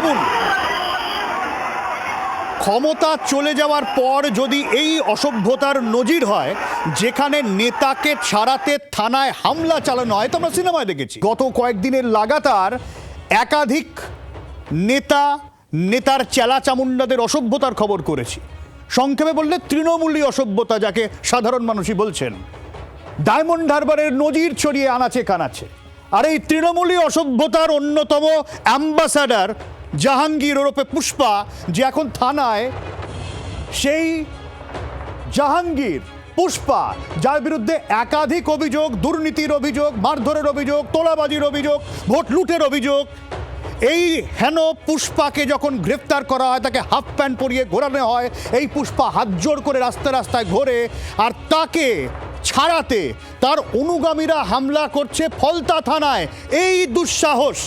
ভাবুন, ক্ষমতা চলে যাওয়ার পর যদি এই অসভ্যতার নজির হয় যেখানে নেতাকে ছাড়াতে থানায় হামলা চালানো হয়, তো আমরা সিনেমায় দেখেছি। গত কয়েকদিনের লাগাতার একাধিক নেতার চেলা চামুন্ডাদের অসভ্যতার খবর করেছি। সংক্ষেপে বললে তৃণমূলী অসভ্যতা, যাকে সাধারণ মানুষই বলছেন। ডায়মন্ড হারবারের নজির ছড়িয়ে আনাচে কানাচে। আর এই তৃণমূলী অসভ্যতার অন্যতম অ্যাম্বাসাডার জাহাঙ্গীর ওরফে পুষ্পা, যে এখন থানায়, সেই জাহাঙ্গীর পুষ্পা যার বিরুদ্ধে একাধিক অভিযোগ, দুর্নীতির অভিযোগ, মারধরের অভিযোগ, তোলাবাজির অভিযোগ, ভোট লুটের অভিযোগ, এই হেন পুষ্পাকে যখন গ্রেফতার করা হয়, তাকে হাফ প্যান্ট পরিয়ে ঘোরানো হয়, এই পুষ্পা হাত জোর করে রাস্তায় রাস্তায় ঘোরে, আর তাকে ছাড়াতে তার অনুগামীরা হামলা করছে ফলতা থানায়। এই দুঃসাহস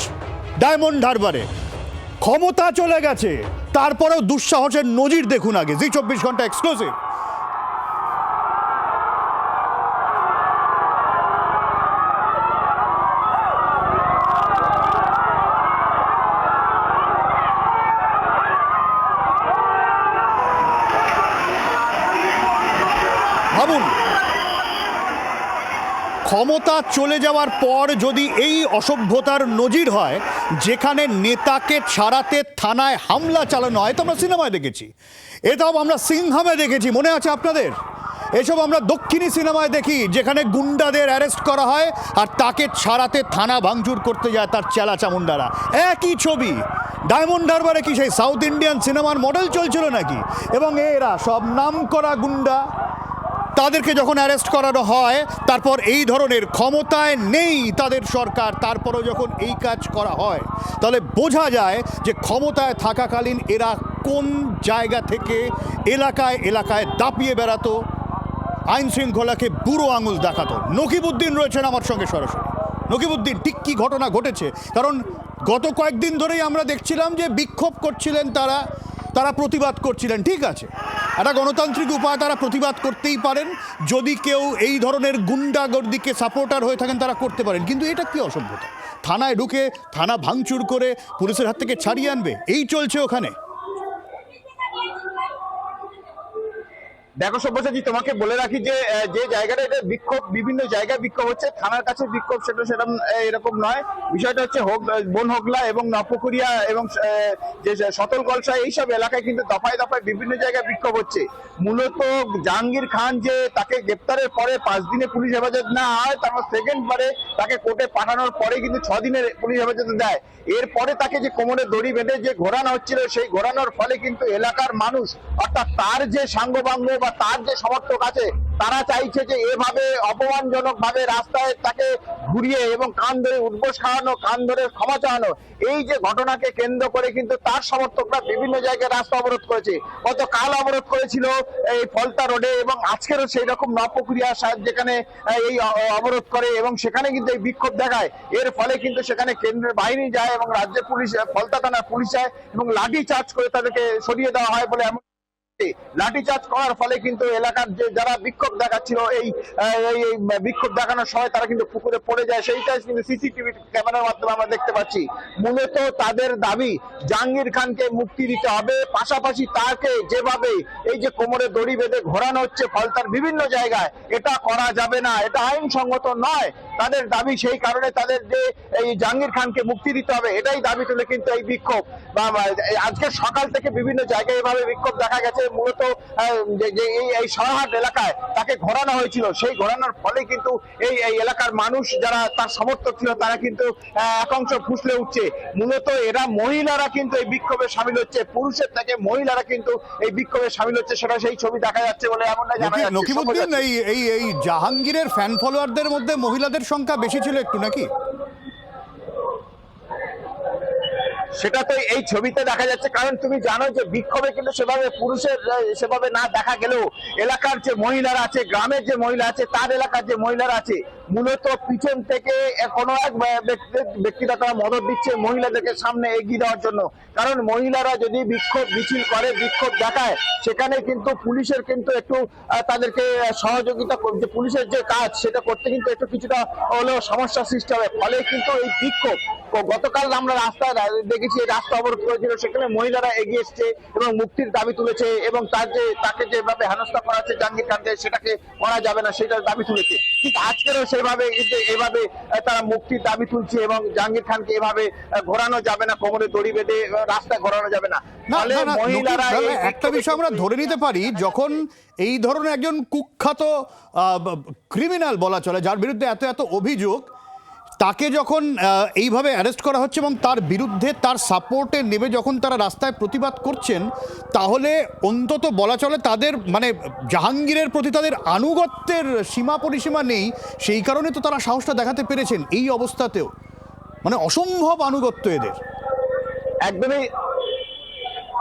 ডায়মন্ড হারবারে। ক্ষমতা চলে গেছে, তারপরেও দুঃসাহসের নজির দেখুন আগে। জি 24 ঘন্টা এক্সক্লুসিভ। ভাবুন, ক্ষমতা চলে যাওয়ার পর যদি এই অসভ্যতার নজির হয় যেখানে নেতাকে ছাড়াতে থানায় হামলা চালানো হয়, তো আমরা সিনেমায় দেখেছি। এটাও আমরা সিংহামে দেখেছি, মনে আছে আপনাদের? এসব আমরা দক্ষিণী সিনেমায় দেখি, যেখানে গুন্ডাদের অ্যারেস্ট করা হয় আর তাকে ছাড়াতে থানা ভাঙচুর করতে যায় তার চেলা চামুন্ডারা। একই ছবি। ডায়মন্ড হারবারে কি সেই সাউথ ইন্ডিয়ান সিনেমার মডেল চলছিল নাকি? এবং এরা সব নামকরা গুন্ডা, তাদেরকে যখন অ্যারেস্ট করানো হয়, তারপর এই ধরনের ক্ষমতায় নেই তাদের সরকার, তারপরও যখন এই কাজ করা হয়, তাহলে বোঝা যায় যে ক্ষমতায় থাকাকালীন এরা কোন জায়গা থেকে এলাকায় এলাকায় দাপিয়ে বেড়াতো, আইন শৃঙ্খলাকে বুড়ো আঙুল দেখাতো। নকিবউদ্দিন রয়েছেন আমার সঙ্গে সরাসরি। নকিবউদ্দিন, ঠিক কী ঘটনা ঘটেছে? কারণ গত কয়েকদিন ধরেই আমরা দেখছিলাম যে বিক্ষোভ করছিলেন তারা প্রতিবাদ করছিলেন। ঠিক আছে, একটা গণতান্ত্রিক উপায়, তারা প্রতিবাদ করতেই পারেন। যদি কেউ এই ধরনের গুন্ডাগর্দিকে সাপোর্টার হয়ে থাকেন, তারা করতে পারেন। কিন্তু এটা কি অসভ্যতা? থানায় ঢুকে থানা ভাঙচুর করে পুলিশের হাত থেকে ছাড়িয়ে আনবে, এই চলছে ওখানে। দেখো সব্যসাচী, তোমাকে বলে রাখি যে যে জায়গাটা এটা বিক্ষোভ, বিভিন্ন জায়গায় বিক্ষোভ হচ্ছে, থানার কাছে বিক্ষোভ সেরকম এরকম নয়। বিষয়টা হচ্ছে বনহগলা এবং নবপুকুরিয়া এবং যে সতল কলসা, এইসব এলাকায় কিন্তু দফায় দফায় বিভিন্ন জায়গায় বিক্ষোভ হচ্ছে। মূলত জাহাঙ্গীর খান যে তাকে গ্রেপ্তারের পরে 5 দিনে পুলিশ হেফাজত না হয়, তারপর সেকেন্ড বারে তাকে কোর্টে পাঠানোর পরে কিন্তু 6 দিনের পুলিশ হেফাজতে দেয়। এরপরে তাকে যে কোমরে দড়ি বেঁধে যে ঘোরানো হচ্ছিল, সেই ঘোরানোর ফলে কিন্তু এলাকার মানুষ, অর্থাৎ তার যে সাঙ্গপাঙ্গ বা তার যে সমর্থক আছে, তারা চাইছে যে এভাবে অপমানজনক ভাবে রাস্তায় তাকে ঘুরিয়ে এবং কান ধরে উদ্বোস খাওয়ানো, কান ধরে ক্ষমা চাওয়ানো, এই যে ঘটনাকে কেন্দ্র করে কিন্তু তার সমর্থকরা বিভিন্ন জায়গায় রাস্তা অবরোধ করেছে। গতকাল অবরোধ করেছিল এই ফলতা রোডে, এবং আজকেরও সেই রকম নবপুকুরিয়া যেখানে এই অবরোধ করে এবং সেখানে কিন্তু এই বিক্ষোভ দেখায়। এর ফলে কিন্তু সেখানে কেন্দ্রের বাহিনী যায় এবং রাজ্যের পুলিশ, ফলতা থানার পুলিশ যায় এবং লাঠি চার্জ করে তাদেরকে সরিয়ে দেওয়া হয় বলে এমন লাঠিচার্জ করার ফলে কিন্তু এলাকার যে যারা বিক্ষোভ দেখাচ্ছিল, এই বিক্ষোভ দেখানোর সময় তারা কিন্তু পুকুরে পড়ে যায়। সেইটাই কিন্তু সিসিটিভি ক্যামেরার মাধ্যমে আমরা দেখতে পাচ্ছি। মূলত তাদের দাবি জাহাঙ্গীর খানকে মুক্তি দিতে হবে, পাশাপাশি তাকে যেভাবে এই যে কোমরে দড়ি বেঁধে ঘোরানো হচ্ছে ফলতার বিভিন্ন জায়গায়, এটা করা যাবে না, এটা আইনসঙ্গত নয়। তাদের দাবি, সেই কারণে তাদের যে এই জাহাঙ্গীর খানকে মুক্তি দিতে হবে, এটাই দাবি তুলে কিন্তু এই বিক্ষোভ। আজকে সকাল থেকে বিভিন্ন জায়গায় এভাবে বিক্ষোভ দেখা গেছে। মূলত এই সরাহাট এলাকায় তাকে ঘোরানো হয়েছিল, সেই ঘোরানোর ফলে কিন্তু এই এলাকার মানুষ যারা তার সমর্থক ছিল, তারা কিন্তু একাংশ ফুসলে উঠছে। মূলত এরা মহিলারা কিন্তু এই বিক্ষোভে সামিল হচ্ছে, পুরুষের থেকে মহিলারা কিন্তু এই বিক্ষোভে সামিল হচ্ছে, সেটা সেই ছবি দেখা যাচ্ছে বলে এমনটা জানা যাচ্ছে। নকিবউদ্দিন, এই জাহাঙ্গীরের ফ্যান ফলোয়ারদের মধ্যে মহিলাদের সংখ্যা বেশি ছিল একটু নাকি? সেটা তো এই ছবিতে দেখা যাচ্ছে, কারণ তুমি জানো যে বিক্ষোভে কিন্তু সেভাবে পুরুষের সেভাবে না দেখা গেলেও এলাকার যে মহিলারা আছে, গ্রামের যে মহিলা আছে, তার এলাকার যে মহিলারা আছে, মূলত পিছন থেকে কোনো এক ব্যক্তিরা তারা মদত দিচ্ছে মহিলাদেরকে সামনে এগিয়ে দেওয়ার জন্য। কারণ মহিলারা যদি বিক্ষোভ মিছিল করে, বিক্ষোভ দেখায়, সেখানে কিন্তু পুলিশের কিন্তু একটু তাদেরকে সহযোগিতা, যে পুলিশের যে কাজ সেটা করতে কিন্তু একটু কিছুটা হলেও সমস্যার সৃষ্টি হবে। ফলে কিন্তু এই বিক্ষোভ গতকাল আমরা রাস্তায় দেখেছি রাস্তা অবরোধ করেছিল, সেখানে মহিলারা এগিয়ে এসছে এবং মুক্তির দাবি তুলেছে এবং তাকে যেভাবে হেনস্থা করা হচ্ছে জাহাঙ্গীর খানকে, সেটাকে করা যাবে না সেটার দাবি তুলেছে। ঠিক আজকেরও সেভাবে এভাবে তারা মুক্তির দাবি তুলছে এবং জাহাঙ্গীর খানকে এভাবে ঘোরানো যাবে না, কোমরে দড়ি বেঁধে রাস্তায় ঘোরানো যাবে না। ফলে মহিলারা একটা বিষয় আমরা ধরে নিতে পারি, যখন এই ধরনের একজন কুখ্যাত ক্রিমিনাল বলা চলে, যার বিরুদ্ধে এত এত অভিযোগ, তাকে যখন এইভাবে অ্যারেস্ট করা হচ্ছে এবং তার বিরুদ্ধে তার সাপোর্টে নেবে যখন তারা রাস্তায় প্রতিবাদ করছেন, তাহলে অন্তত বলা চলে তাদের মানে জাহাঙ্গীরের প্রতি তাদের আনুগত্যের সীমা পরিসীমা নেই। সেই কারণে তো তারা সাহসটা দেখাতে পেরেছেন এই অবস্থাতেও, মানে অসম্ভব আনুগত্য এদের। একদমই।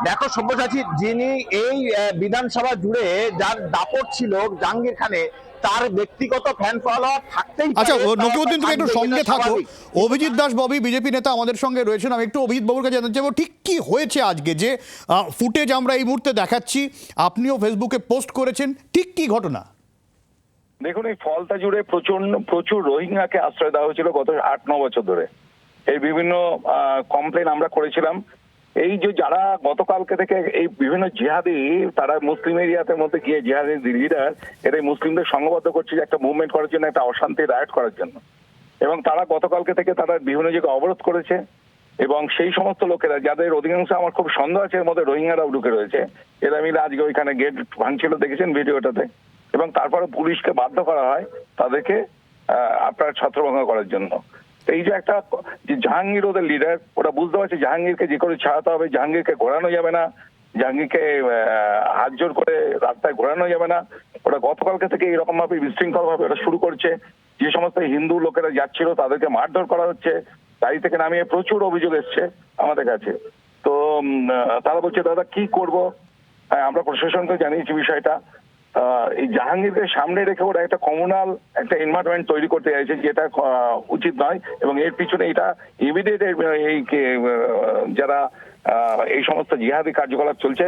দেখো সব্যসাচী, যিনি এই বিধানসভা জুড়ে যার দাপট ছিল জাহাঙ্গীর খানে, তার ব্যক্তিগত ফ্যান ফলোয়ার থাকতেই পারে। আচ্ছা নকিবুদ্দিন, তুমি একটু সঙ্গে থাকো। অভিজিৎ দাস ববি বিজেপি নেতা আমাদের সঙ্গে রয়েছেন। আমি একটু অভিজিৎ বাবুর কাছে জানতে চাইবো ঠিক কি হয়েছে আজকে, যে ফুটেজ আমরা এই মুহূর্তে দেখাচ্ছি, আপনিও ফেসবুকে পোস্ট করেছেন, ঠিক কি ঘটনা? দেখুন, এই ফলতা জুড়ে প্রচুর রোহিঙ্গাকে আশ্রয় দেওয়া হয়েছিল গত 8-9 বছর ধরে। এই বিভিন্ন কমপ্লেন আমরা করেছিলাম। এই যে যারা গতকালকে থেকে এই বিভিন্ন জিহাদি, তারা মুসলিম এরিয়াতে মধ্যে গিয়ে জিহাদি লিডার, এরা মুসলিমদের সংঘবদ্ধ করছে যে একটা মুভমেন্ট করার জন্য, একটা অশান্তি রায়ট করার জন্য। এবং তারা গতকালকে থেকে তারা বিভিন্ন জায়গায় অবরোধ করেছে এবং সেই সমস্ত লোকেরা, যাদের অধিকাংশ আমার খুব সন্দেহ আছে এর মধ্যে রোহিঙ্গারাও ঢুকে রয়েছে, এরা মিলে আজকে ওইখানে গেট ভাঙছিল, দেখেছেন ভিডিওটাতে। এবং তারপরে পুলিশকে বাধ্য করা হয় তাদেরকে আপনার ছত্রভঙ্গ করার জন্য। এই যে একটা যে জাহাঙ্গীর ওদের লিডার, ওরা বুঝতে পারছে জাহাঙ্গীরকে যে করে ছাড়াতে হবে, জাহাঙ্গীরকে ঘোরানো যাবে না, জাহাঙ্গীরকে হাত জোর করে রাস্তায় ঘোরানো যাবে না। ওরা গতকালকে থেকে এরকম ভাবে বিশৃঙ্খল ভাবে ওরা শুরু করছে। যে সমস্ত হিন্দু লোকেরা যাচ্ছিল তাদেরকে মারধর করা হচ্ছে, গাড়ি থেকে নামিয়ে, প্রচুর অভিযোগ এসছে আমাদের কাছে। তো তারা বলছে দাদা কি করব। আমরা প্রশাসনকে জানিয়েছি বিষয়টা। এই জাহাঙ্গীরকে সামনে রেখে ওরা একটা কমিউনাল একটা এনভায়রনমেন্ট তৈরি করতে চাইছে, যেটা উচিত নয়। এবং এর পিছনে এটা ইমিডিয়েট এই যারা এই সমস্ত জিহাদি কার্যকলাপ চলছে,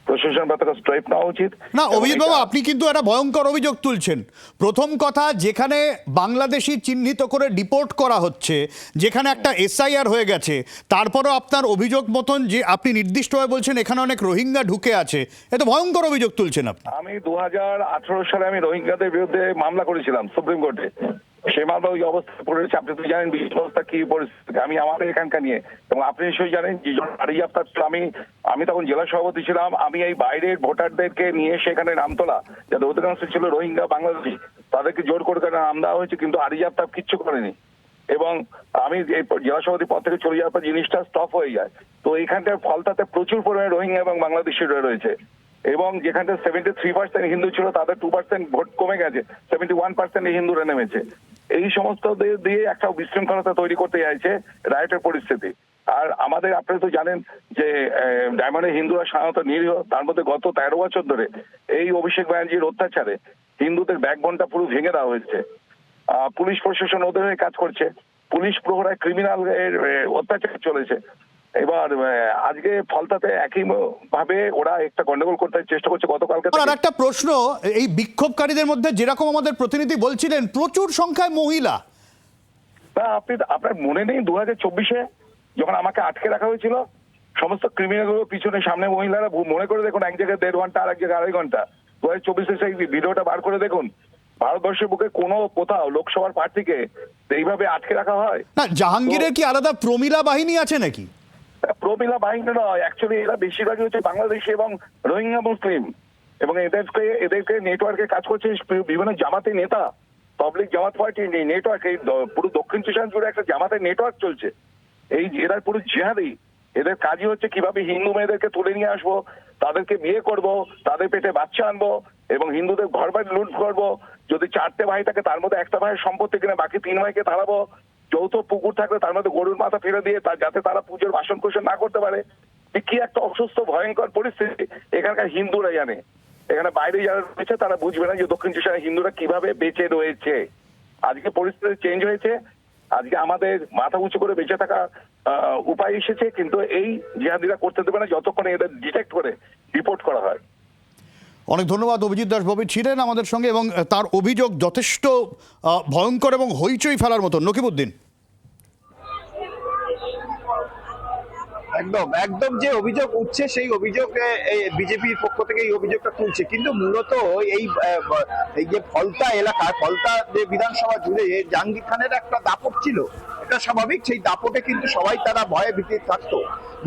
প্রশাসন বা তাকে স্ট্রেপ নেওয়া উচিত। না অভিজিৎ বাবু, আপনি কিন্তু একটা ভয়ঙ্কর অভিযোগ তুলছেন। প্রথম কথা, যেখানে বাংলাদেশি চিহ্নিত করে ডিপোর্ট করা হচ্ছে, যেখানে একটা এসআইআর হয়ে গেছে, তারপরও আপনার অভিযোগ মতন যে আপনি নির্দিষ্টভাবে বলছেন এখানে অনেক রোহিঙ্গা ঢুকে আছে, এত ভয়ঙ্কর অভিযোগ তুলছেন আপনি। আমি 2018 সালে আমি রোহিঙ্গাদের বিরুদ্ধে মামলা করেছিলাম সুপ্রিম কোর্টে। সেই মামলা ওই অবস্থা পড়েছে, আপনি তো জানেন বিশ্ব অবস্থা কি পরিস্থিতি। আমি আমাদের এখানকার নিয়ে, এবং আপনি নিশ্চয়ই জানেন যে আরিজ আফতাব, আমি তখন জেলা সভাপতি ছিলাম। আমি এই বাইরের ভোটারদেরকে নিয়ে সেখানে নামতলা, যাদের অধিকাংশ ছিল রোহিঙ্গা বাংলাদেশি, তাদেরকে জোর করে নাম দেওয়া হয়েছে, কিন্তু আরিজ আফতাব কিচ্ছু করেনি। এবং আমি এই জেলা সভাপতি পদ থেকে চলে যাওয়ার পর জিনিসটা স্টপ হয়ে যায়। তো এইখানটার ফলতাতে প্রচুর পরিমাণে রোহিঙ্গা এবং বাংলাদেশিরা রয়েছে। এবং যেখানটা 73% হিন্দু ছিল, তাদের 2% ভোট কমে গেছে, 71% হিন্দুরা নেমেছে। এই সমস্ত দিয়ে একটা বিশৃঙ্খলতা তৈরি করতে চাইছে, রায়টের পরিস্থিতি। আর আমাদের, আপনারা তো জানেন যে ডায়মন্ডে হিন্দুরা সাধারণত নিরীহ। তার মধ্যে গত 13 বছর ধরে এই অভিষেক ব্যানার্জির অত্যাচারে হিন্দুদের ব্যাকবোনটা পুরো ভেঙে দেওয়া হয়েছে। পুলিশ প্রশাসন ওদের হয়ে কাজ করছে, পুলিশ প্রহরায় ক্রিমিনাল অত্যাচার চলেছে। এবার আজকে ফলতাতে একই ভাবে ওরা একটা গন্ডগোল করতে চেষ্টা করছে গতকালকে। আর একটা প্রশ্ন, এই বিক্ষোভকারীদের মধ্যে যেরকম আমাদের প্রতিনিধি বলছিলেন প্রচুর সংখ্যায় মহিলা। না, আপনার মনে নেই 2024-এ যখন আমাকে আটকে রাখা হয়েছিল, সমস্ত ক্রিমিনালগুলো পিছনে, সামনে মহিলারা। মনে করে দেখুন, এক জায়গায় 1.5 ঘন্টা আর এক জায়গায় 2.5 ঘন্টা। 2024-এ সেই ভিডিওটা বার করে দেখুন। ভারতবর্ষের বুকে কোথাও লোকসভার প্রার্থীকে এইভাবে আটকে রাখা হয় না? জাহাঙ্গীরের কি আলাদা প্রমিলা বাহিনী আছে নাকি? প্রমিলা বাহিনী নয়, অ্যাকচুয়ালি এরা বেশিরভাগই হচ্ছে বাংলাদেশি এবং রোহিঙ্গা মুসলিম। এবং এদেরকে নেটওয়ার্কে কাজ করছে বিভিন্ন জামাতের নেতা, পাবলিক জামাত পার্টি নেটওয়ার্ক। এই পুরো দক্ষিণ সুশান জুড়ে একটা জামাতের নেটওয়ার্ক চলছে। এই এরা পুরো জিহাদি। এদের কাজই হচ্ছে কিভাবে হিন্দু মেয়েদেরকে তুলে নিয়ে আসবো, তাদেরকে বিয়ে করব, তাদের পেটে বাচ্চা আনবো এবং হিন্দুদের ঘর বাড়ি লুট করবো। যদি 4টে ভাই থাকে তার মধ্যে একটা ভাইয়ের সম্পত্তি কিনে বাকি 3 ভাইকে তাড়াবো। যৌথ পুকুর থাকলে তার মধ্যে গরুর মাথা ফেলে দিয়ে যাতে তারা পুজোর বাসন কোসন না করতে পারে। কি একটা অসুস্থ ভয়ঙ্কর পরিস্থিতি এখানকার হিন্দুরা জানে। এখানে বাইরে যারা রয়েছে তারা বুঝবে না যে দক্ষিণ চব্বিশ হিন্দুরা কিভাবে বেঁচে রয়েছে। আজকে পরিস্থিতি চেঞ্জ হয়েছে, আজকে আমাদের মাথা উঁচু করে বেঁচে থাকা উপায় এসেছে, কিন্তু এই জিহাদিরা করতে দেবে না যতক্ষণ এদের ডিটেক্ট করে রিপোর্ট করা হয়। অনেক ধন্যবাদ। অভিজিৎ দাস ববি ছিলেন আমাদের সঙ্গে এবং তার অভিযোগ যথেষ্ট ভয়ঙ্কর এবং হইচই ফেলার মতো। নকিবুদ্দিন। একদম একদম যে অভিযোগ উঠছে সেই অভিযোগ বিজেপির পক্ষ থেকে এই অভিযোগটা তুলছে, কিন্তু মূলত এই এই যে ফলতা এলাকা, ফলতা যে বিধানসভা জুড়ে জাহাঙ্গীর খানের একটা দাপট ছিল, এটা স্বাভাবিক। সেই দাপটে কিন্তু সবাই তারা ভয়ে ভীতি থাকতো।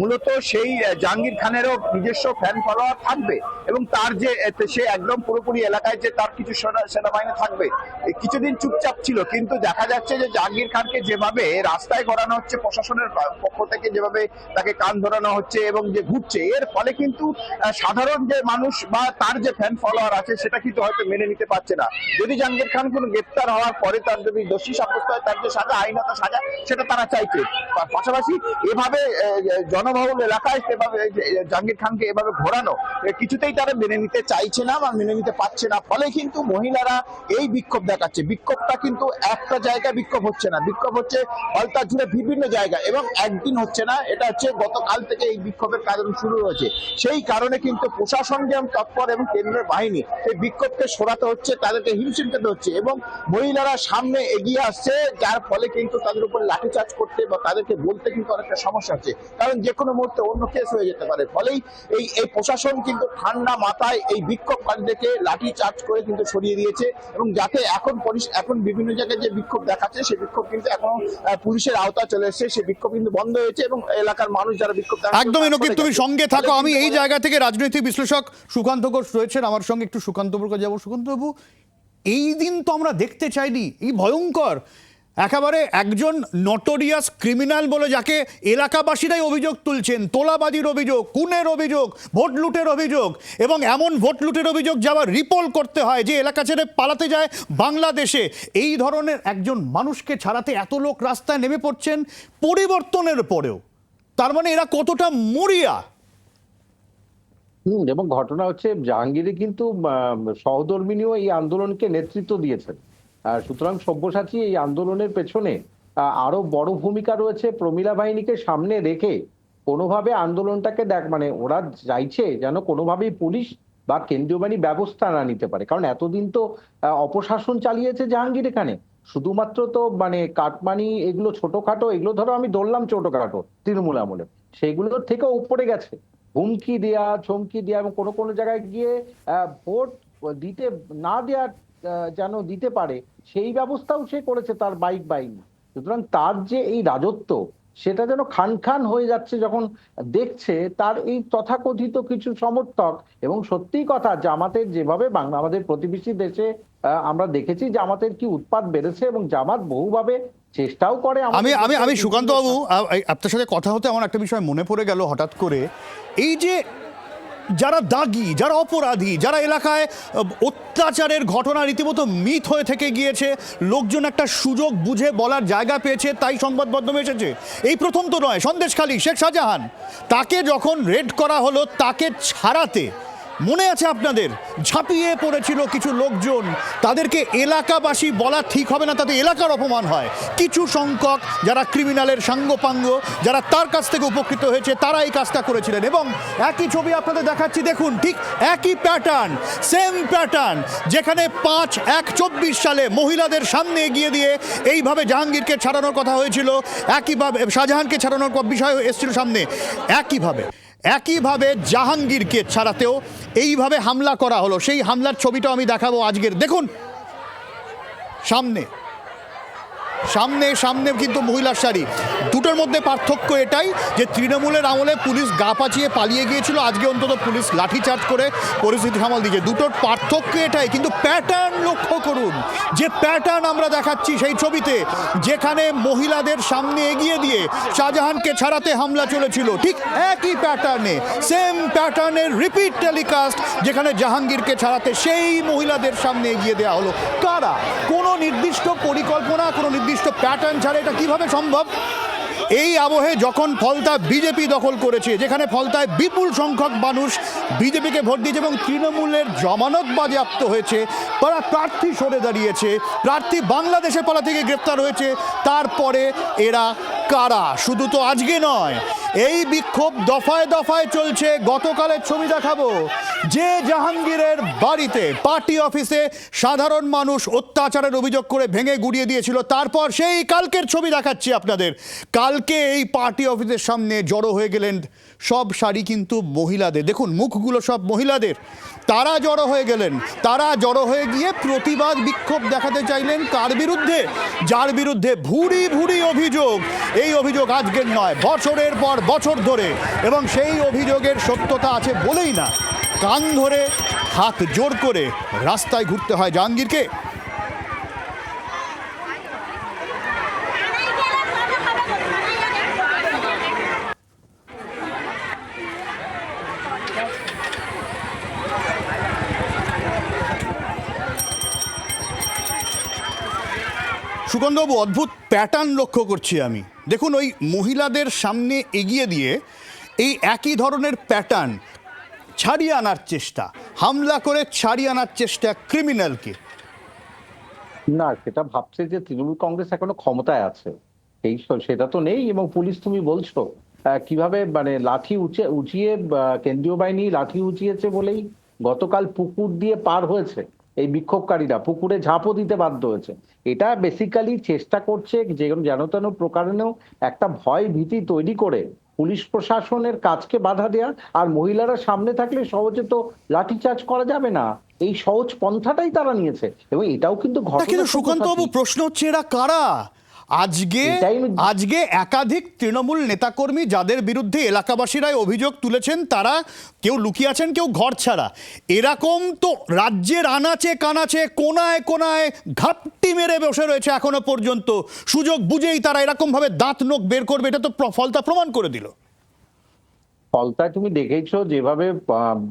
মূলত সেই জাহাঙ্গীর খানেরও নিজস্ব ফ্যান ফলোয়ার থাকবে এবং তার যে সে একদম পুরোপুরি এলাকায় যে তার কিছু সেনাবাহিনী থাকবে। কিছুদিন চুপচাপ ছিল, কিন্তু দেখা যাচ্ছে যে জাহাঙ্গীর খানকে যেভাবে রাস্তায় গড়ানো হচ্ছে প্রশাসনের পক্ষ থেকে, যেভাবে তাকে কান ধরানো হচ্ছে এবং যে ঘুরছে, এর ফলে কিন্তু সাধারণ যে মানুষ বা তার যে ফ্যান ফলোয়ার আছে সেটা কিন্তু হয়তো মেনে নিতে পারছে না। যদি জাহাঙ্গীর খান কোনো গ্রেপ্তার হওয়ার পরে তার যদি দোষী সাব্যস্ত হয়, তার যে সাজা, আইনত সাজা, সেটা তারা চাইছে। পাশাপাশি এভাবে জনবহুল এলাকায় সেভাবে জাহাঙ্গীর খানকে এভাবে ঘোরানো কিছুতেই তারা মেনে নিতে চাইছে না বা মেনে নিতে পারছে না। ফলে কিন্তু মহিলারা এই বিক্ষোভ দেখাচ্ছে। বিক্ষোভটা কিন্তু একটা জায়গায় বিক্ষোভ হচ্ছে না, বিক্ষোভ হচ্ছে ফলতা জুড়ে বিভিন্ন জায়গায়, এবং একদিন হচ্ছে না, এটা হচ্ছে গতকাল থেকে এই বিক্ষোভের কারণ শুরু হয়েছে। সেই কারণে কিন্তু প্রশাসন যেমন তৎপর এবং কেন্দ্রের বাহিনী সেই বিক্ষোভকে সরাতে হচ্ছে, তাদেরকে হিমশিম খেতে হচ্ছে, এবং মহিলারা সামনে এগিয়ে আসছে, যার ফলে কিন্তু তাদের উপর লাঠিচার্জ করতে বা তাদেরকে বলতে কিন্তু অনেকটা সমস্যা হচ্ছে, কারণ যে কোনো মুহূর্তে অন্য কেস হয়ে যেতে পারে। ফলেই এই প্রশাসন কিন্তু ঠান্ডা মাথায় এই বিক্ষোভকারীদেরকে লাঠিচার্জ করে কিন্তু সরিয়ে দিয়েছে, এবং যাতে এখন বিভিন্ন জায়গায় যে বিক্ষোভ দেখাচ্ছে সেই বিক্ষোভ কিন্তু এখন পুলিশের আওতা চলে এসেছে, সেই বিক্ষোভ কিন্তু বন্ধ হয়েছে, এবং এলাকার মানুষ যারা বিক্ষোভ একদমই নকিব, তুমি সঙ্গে থাকো। আমি এই জায়গা থেকে রাজনৈতিক বিশ্লেষক সুকান্ত ঘোষ রয়েছেন আমার সঙ্গে, একটু সুকান্তবাবুর কাছে যাবো। সুকান্তবাবু, এই দিন তো আমরা দেখতে চাইনি, এই ভয়ঙ্কর একেবারে একজন নটোরিয়াস ক্রিমিনাল বলে যাকে এলাকাবাসীরাই অভিযোগ তুলছেন, তোলাবাজির অভিযোগ, খুনের অভিযোগ, ভোট লুটের অভিযোগ, এবং এমন ভোট লুটের অভিযোগ যাওয়ার রিপোল করতে হয় যে এলাকা ছেড়ে পালাতে যায় বাংলাদেশে। এই ধরনের একজন মানুষকে ছাড়াতে এত লোক রাস্তায় নেমে পড়ছেন পরিবর্তনের পরেও। তার মানে এরা কতটা মরিয়া। এবং ঘটনা হচ্ছে জাহাঙ্গীরে কিন্তু সহধর্মিনীও এই আন্দোলনকে নেতৃত্ব দিয়েছেন। সুতরাং সব্যসাচী এই আন্দোলনের পেছনে আরো বড় ভূমিকা রয়েছে। প্রমীলা বাহিনীকে সামনে রেখে কোনোভাবে আন্দোলনটাকে মানে ওরা চাইছে যেন কোনোভাবেই পুলিশ বা কেন্দ্রীয় বাহিনী ব্যবস্থা না নিতে পারে, কারণ এতদিন তো অপশাসন চালিয়েছে জাহাঙ্গীর এখানে। শুধুমাত্র তো মানে কাটমানি এগুলো ছোটখাটো, এগুলো ধরো আমি ধরলাম ছোটখাটো তৃণমূল আমলে, সেগুলোর থেকে উপরে গেছে হুমকি দেয়া, চমকি দেয়া, এবং কোনো কোনো জায়গায় গিয়ে ভোট দিতে না দেয়া যেন দিতে পারে সেই ব্যবস্থাও সে করেছে তার বাইক বাহিনী। সুতরাং তার যে এই রাজত্ব সেটা যেন খান খান হয়ে যাচ্ছে যখন দেখছে তার এই তথাকথিত কিছু সমর্থক। এবং সত্যিই কথা, জামাতের যেভাবে আমাদের প্রতিবেশী দেশে আমরা দেখেছি জামাতের কি উৎপাত বেড়েছে, এবং জামাত বহুভাবে চেষ্টাও করে। আমি সুকান্ত বাবু, আপনার সাথে কথা হতে আমার একটা বিষয় মনে পড়ে গেল হঠাৎ করে। এই যে যারা দাগী, যারা অপরাধী, যারা এলাকায় অত্যাচারের ঘটনা রীতিমতো মিথ হয়ে থেকে গিয়েছে, লোকজন একটা সুযোগ বুঝে বলার জায়গা পেয়েছে, তাই সংবাদ মাধ্যমে এসেছে। এই প্রথম তো নয়, সন্দেশখালী শেখ শাহজাহান, তাকে যখন রেড করা হলো, তাকে ছাড়াতে মনে আছে আপনাদের, ঝাঁপিয়ে পড়েছিল কিছু লোকজন। তাদেরকে এলাকাবাসী বলা ঠিক হবে না, তাতে এলাকার অপমান হয়। কিছু সংখ্যক যারা ক্রিমিনালের সাঙ্গপাঙ্গ, যারা তার কাছ থেকে উপকৃত হয়েছে, তারা এই কাজটা করেছিলেন। এবং একই ছবি আপনাদের দেখাচ্ছি, দেখুন, ঠিক একই প্যাটার্ন, সেম প্যাটার্ন, যেখানে 5/1/24 সালে মহিলাদের সামনে এগিয়ে দিয়ে এইভাবে জাহাঙ্গীরকে ছাড়ানোর কথা হয়েছিল, একইভাবে শাহজাহানকে ছাড়ানোর বিষয় এসেছিল সামনে, একইভাবে জাহাঙ্গীরকে ছাড়াতেও এইভাবে হামলা করা হলো। সেই হামলার ছবিটা আমি দেখাবো আজকের। দেখুন, সামনে সামনে সামনে কিন্তু মহিলার শাড়ি। দুটোর মধ্যে পার্থক্য এটাই যে তৃণমূলের আমলে পুলিশ গা পাচিয়ে পালিয়ে গিয়েছিল, আজকে অন্তত পুলিশ লাঠিচার্জ করে পরিস্থিতি সামাল দিয়েছে। দুটোর পার্থক্য এটাই, কিন্তু প্যাটার্ন লক্ষ্য করুন। যে প্যাটার্ন আমরা দেখাচ্ছি সেই ছবিতে, যেখানে মহিলাদের সামনে এগিয়ে দিয়ে শাহজাহানকে ছাড়াতে হামলা চলেছিল, ঠিক একই প্যাটার্নে, সেম প্যাটার্নের রিপিট টেলিকাস্ট, যেখানে জাহাঙ্গীরকে ছাড়াতে সেই মহিলাদের সামনে এগিয়ে দেওয়া হলো। কারা? কোনো নির্দিষ্ট পরিকল্পনা, কোনো নির্দিষ্ট প্যাটার্ন ছাড়া এটা কিভাবে সম্ভব? এই আবহে যখন ফলতা বিজেপি দখল করেছে, যেখানে ফলতায় বিপুল সংখ্যক মানুষ বিজেপিকে ভোট দিয়েছে এবং তৃণমূলের জমানত বাজেয়াপ্ত হয়েছে, প্রার্থী সরে দাঁড়িয়েছে, প্রার্থী বাংলাদেশে পালা থেকে গ্রেপ্তার হয়েছে, তারপরে এরা কারা? শুধু তো আজকে নয়, এই বিক্ষোভ দফায় দফায় চলছে। গতকালের ছবি দেখাবো, যে জাহাঙ্গীরের বাড়িতে পার্টি অফিসে সাধারণ মানুষ অত্যাচারের অভিযোগ করে ভেঙে গুড়িয়ে দিয়েছিল, তারপর সেই কালকের ছবি দেখাচ্ছি আপনাদের। কালকে এই পার্টি অফিসের সামনে জড়ো হয়ে গেলেন সব শাড়ি কিন্তু মহিলাদের, দেখুন মুখগুলো সব মহিলাদের, তারা জড়ো হয়ে গেলেন। তারা জড়ো হয়ে গিয়ে প্রতিবাদ বিক্ষোভ দেখাতে চাইলেন কার বিরুদ্ধে? যার বিরুদ্ধে ভুরি ভুরি অভিযোগ। এই অভিযোগ আজকের নয়, বছরের পর বছর ধরে, এবং সেই অভিযোগের সত্যতা আছে বলেই না কান ধরে হাত জোর করে রাস্তায় ঘুরতে হয় জাহাঙ্গীরকে। সুগন্ধবাবু, অদ্ভুত প্যাটার্ন লক্ষ্য করছি আমি। দেখুন, ওই মহিলাদের সামনে এগিয়ে দিয়ে এই একই ধরনের প্যাটার্ন, ছাড়িয়ে আনার চেষ্টা, হামলা করে ছাড়িয়ে আনার চেষ্টা ক্রিমিনালকে। না, সেটা ভাবছে যে তৃণমূল কংগ্রেস এখনো ক্ষমতায় আছে, সেটা তো নেই। এবং পুলিশ, তুমি বলছো কিভাবে মানে লাঠি উঁচিয়ে কেন্দ্রীয় বাহিনী লাঠি উঁচিয়েছে বলেই গতকাল পুকুর দিয়ে পার হয়েছে এই বিক্ষোভকারীরা, পুকুরে ঝাঁপও দিতে বাধ্য হয়েছে। এটা বেসিক্যালি চেষ্টা করছে যেন তেন প্রকারেও একটা ভয় ভীতি তৈরি করে পুলিশ প্রশাসনের কাজকে বাধা দেয়া। আর মহিলারা সামনে থাকলে সহজে তো লাঠিচার্জ করা যাবে না, এই সহজ পন্থাটাই তারা নিয়েছে। এবং এটাও কিন্তু কিন্তু সুকান্তবাবু, প্রশ্ন হচ্ছে এরা কারা? আজকে একাধিক তৃণমূল নেতাকর্মী যাদের বিরুদ্ধে এলাকাবাসীরাই অভিযোগ তুলেছেন, তারা কেউ লুকিয়ে আছেন, কেউ ঘর ছাড়া। এরকম তো রাজ্যের আনাচে কানাচে কোনায় কোনায় ঘাপটি মেরে বসে রয়েছে এখনো পর্যন্ত। সুযোগ বুঝেই তারা এরকম ভাবে দাঁত নখ বের করবে, এটা তো ফলতা প্রমাণ করে দিল। ফলতায় তুমি দেখেছো যেভাবে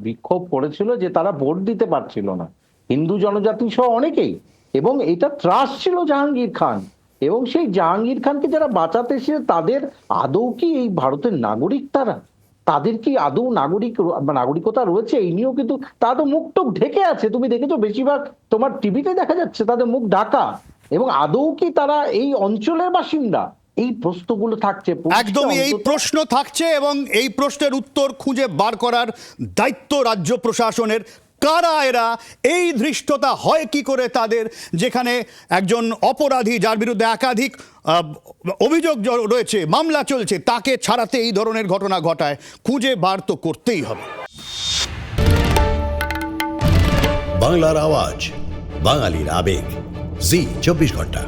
বিক্ষোভ করেছিল, যে তারা ভোট দিতে পারছিল না, হিন্দু জনজাতি সহ অনেকেই। এবং এটা ত্রাস ছিল জাহাঙ্গীর খান, এবং সেই জাহাঙ্গীর খানকে যারা বাঁচাতে এসে তাদের আদৌ কি এই ভারতের নাগরিক? তাদের কি আদৌ নাগরিকতা রয়েছে? এই নিয়েও কিন্তু তাদের মুখ টুক ঢেকে আছে। তুমি দেখেছো বেশিরভাগ তোমার টিভিতে দেখা যাচ্ছে তাদের মুখ ঢাকা। এবং আদৌ কি তারা এই অঞ্চলের বাসিন্দা? এই প্রশ্নগুলো থাকছে, একদমই এই প্রশ্ন থাকছে, এবং এই প্রশ্নের উত্তর খুঁজে বার করার দায়িত্ব রাজ্য প্রশাসনের। কারা এরা? এই ধৃষ্টতা হয় কি করে তাদের, যেখানে একজন অপরাধী যার বিরুদ্ধে একাধিক অভিযোগ রয়েছে, মামলা চলছে, তাকে ছাড়াতে এই ধরনের ঘটনা ঘটায়? খুঁজে বার তো করতেই হবে। বাংলার আওয়াজ, বাঙালির আবেগ, জি 24 ঘন্টা।